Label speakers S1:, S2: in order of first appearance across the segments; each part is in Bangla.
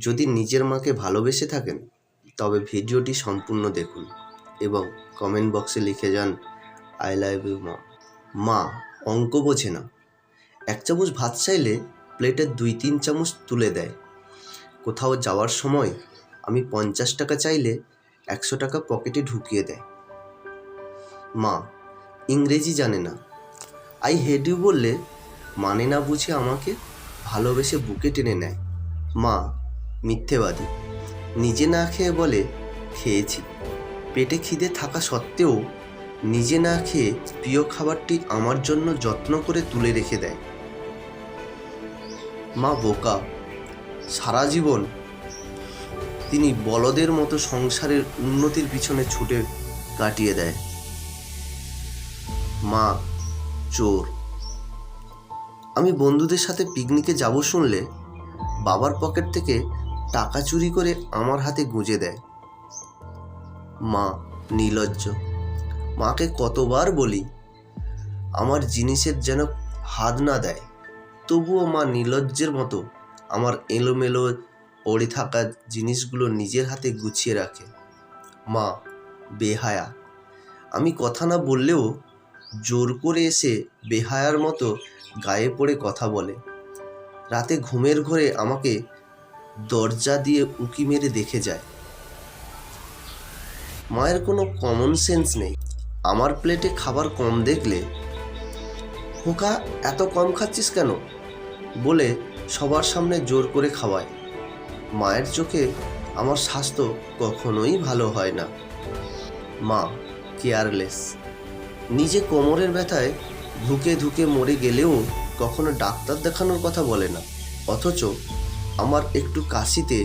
S1: যদি নিজের মাকে ভালোবেসে থাকেন তবে ভিডিওটি সম্পূর্ণ দেখুন এবং কমেন্ট বক্সে লিখে যান আই লাভ ইউ মা। মা অঙ্ক বোঝে না, 1 চামচ ভাত চাইলে প্লেটের 2-3 চামচ তুলে দেয়। কোথাও যাওয়ার সময় আমি 50 টাকা চাইলে 100 টাকা পকেটে ঢুকিয়ে দেয়। মা ইংরেজি জানে না, আই হেট ইউ বললে মানে না বুঝে আমাকে ভালোবেসে বুকে টেনে নেয়। মা মিথ্যেবাদী, নিজে না খেয়ে বলে খেয়েছি। পেটে খিদে থাকা সত্ত্বেও নিজে না খেয়ে প্রিয় খাবারটি আমার জন্য যত্ন করে তুলে রেখে দেয়। মা বোকা, সারা জীবন তিনি বলদের মতো সংসারের উন্নতির পিছনে ছুটে কাটিয়ে দেয়। মা চোর, আমি বন্ধুদের সাথে পিকনিকে যাব শুনলে বাবার পকেট থেকে টাকা চুরি করে আমার হাতে গুঁজে দেয়। মা নির্লজ্জ, মাকে কতবার বলি আমার জিনিসের যেন হাত না দেয়, তবুও মা নির্লজ্জের মতো আমার এলোমেলো পড়ে থাকা জিনিসগুলো নিজের হাতে গুছিয়ে রাখে। মা বেহায়া, আমি কথা না বললেও জোর করে এসে বেহায়ার মতো গায়ে পড়ে কথা বলে। রাতে ঘুমের ঘোরে আমাকে দরজা দিয়ে উঁকি মেরে দেখে যায়। মায়ের কোনো কমন সেন্স নেই। আমার প্লেটে খাবার কম দেখলে খোকা এত কম খাচ্ছিস কেন বলে সবার সামনে জোর করে খাওয়ায়। মায়ের চোখে আমার স্বাস্থ্য কখনোই ভালো হয় না। মা কেয়ারলেস, নিজে কোমরের ব্যথায় ধুকে ধুকে মরে গেলেও কখনো ডাক্তার দেখানোর কথা বলে না, অথচ আমার একটু কাশিতে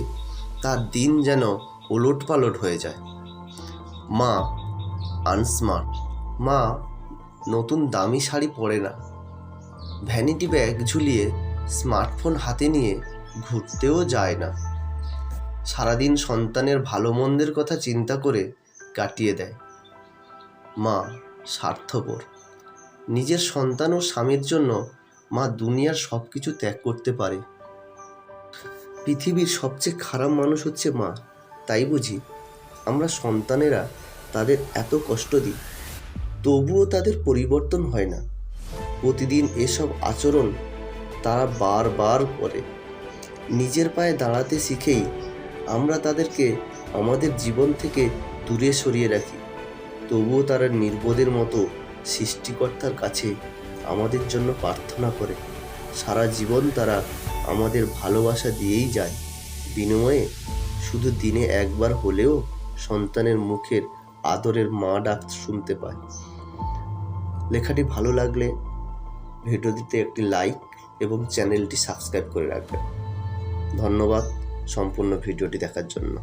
S1: তার দিন যেন ওলটপালট হয়ে যায়। মা আনস্মার্ট, মা নতুন দামি শাড়ি পরে না, ভ্যানিটি ব্যাগ ঝুলিয়ে স্মার্টফোন হাতে নিয়ে ঘুরতেও যায় না, সারাদিন সন্তানের ভালো মন্দের কথা চিন্তা করে কাটিয়ে দেয়। মা স্বার্থপর, নিজের সন্তান ও স্বামীর জন্য মা দুনিয়ার সব কিছু ত্যাগ করতে পারে। পৃথিবীর সবচেয়ে খারাপ মানুষ হচ্ছে মা, তাই বুঝি আমরা সন্তানেরা তাদের এত কষ্ট দিই, তবুও তাদের পরিবর্তন হয় না। প্রতিদিন এসব আচরণ তারা বারবার করে। নিজের পায়ে দাঁড়াতে শিখেই আমরা তাদেরকে আমাদের জীবন থেকে দূরে সরিয়ে রাখি, তবুও তারা নির্বোধের মতো সৃষ্টিকর্তার কাছে আমাদের জন্য প্রার্থনা করে। সারা জীবন তারা আমাদের ভালোবাসা দিয়েই যায়, বিনিময়ে শুধু দিনে একবার হলেও সন্তানের মুখের আদরের মা ডাক শুনতে পায়। লেখাটি ভালো লাগলে ভিডিওটিতে একটি লাইক এবং চ্যানেলটি সাবস্ক্রাইব করে রাখবেন। ধন্যবাদ সম্পূর্ণ ভিডিওটি দেখার জন্য।